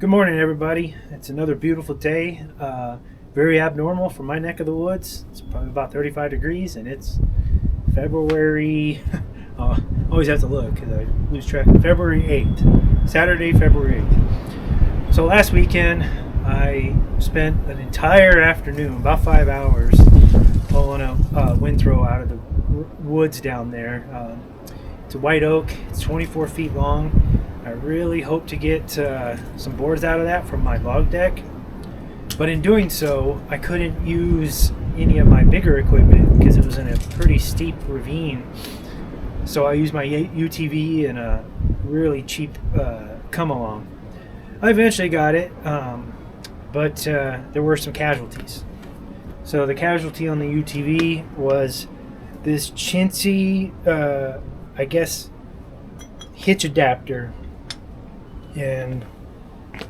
Good morning, everybody. It's another beautiful day. Very abnormal for my neck of the woods. It's probably about 35 degrees, and it's February. Always have to look because I lose track. February 8th, Saturday, February 8th. So last weekend, I spent an entire afternoon, about 5 hours, pulling a windrow out of the woods down there. It's a white oak. It's 24 feet long. I really hope to get some boards out of that from my log deck, but in doing so I couldn't use any of my bigger equipment because it was in a pretty steep ravine. So I used my UTV and a really cheap come along. I eventually got it, but there were some casualties. So the casualty on the UTV was this chintzy I guess hitch adapter, and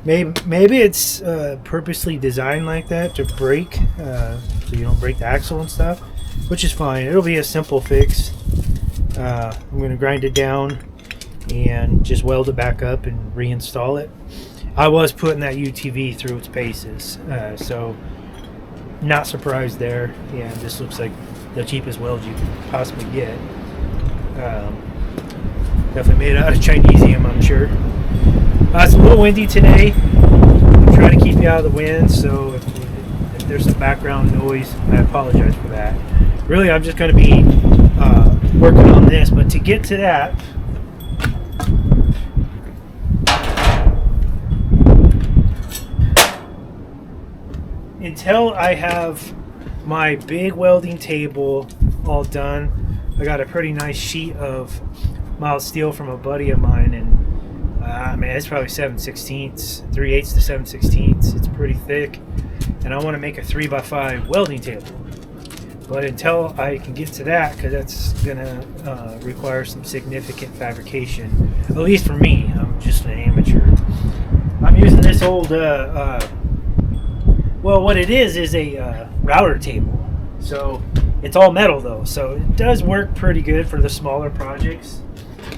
maybe it's purposely designed like that to break, so you don't break the axle and stuff, which is fine. It'll be a simple fix. I'm going to grind it down and just weld it back up and reinstall it. I was putting that UTV through its paces, so not surprised there. Yeah, this looks like the cheapest weld you could possibly get. Definitely made out of Chinesium, I'm sure. It's a little windy today. I'm trying to keep you out of the wind, so if there's some background noise, I apologize for that. Really, I'm just going to be working on this, but to get to that, until I have my big welding table all done, I got a pretty nice sheet of mild steel from a buddy of mine, and man, it's probably 7/16, 3/8 to 7/16. It's pretty thick, and I want to make a 3x5 welding table. But until I can get to that, because that's gonna require some significant fabrication, at least for me. I'm just an amateur. I'm using this old, well, what it is a router table. So it's all metal though, so it does work pretty good for the smaller projects.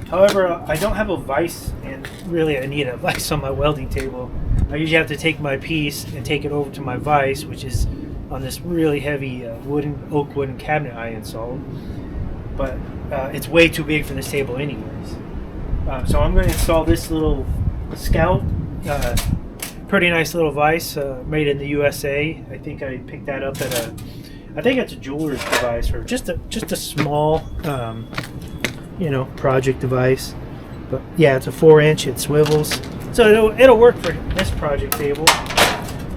However, I don't have a vise, and really I need a vise on my welding table. I usually have to take my piece and take it over to my vise, which is on this really heavy oak wooden cabinet I installed. But it's way too big for this table anyways. So I'm going to install this little Scout. Pretty nice little vise, made in the USA. I think I picked that up at I think it's a jeweler's device, or just a small project device. But yeah, it's a 4-inch. It swivels, so it'll work for this project table,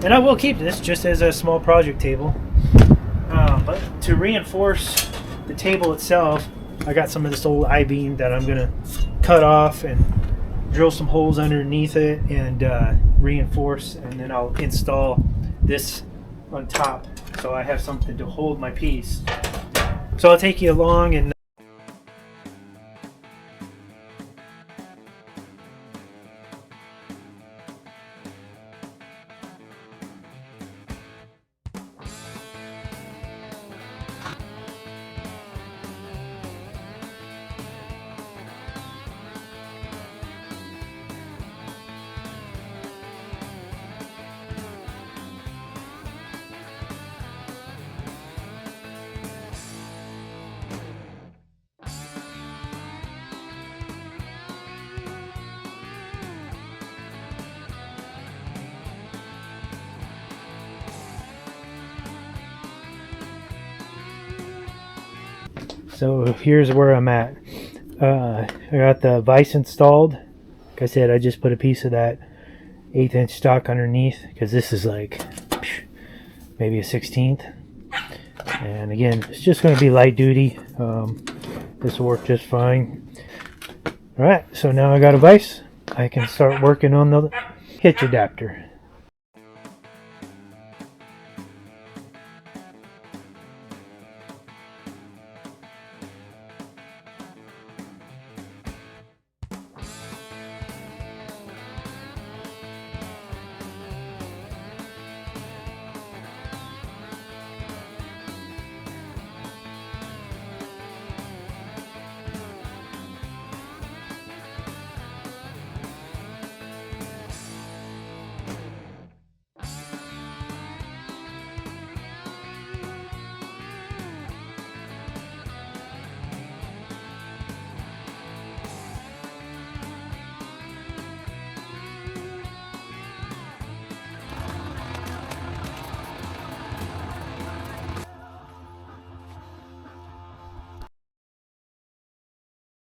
and I will keep this just as a small project table. But to reinforce the table itself, I got some of this old I-beam that I'm gonna cut off and drill some holes underneath it and reinforce, and then I'll install this on top so I have something to hold my piece. So I'll take you along and so here's where I'm at. I got the vise installed. Like I said, I just put a piece of that 1/8-inch stock underneath, because this is like maybe a 1/16. And again, it's just going to be light duty. This will work just fine. Alright, so now I got a vise. I can start working on the hitch adapter.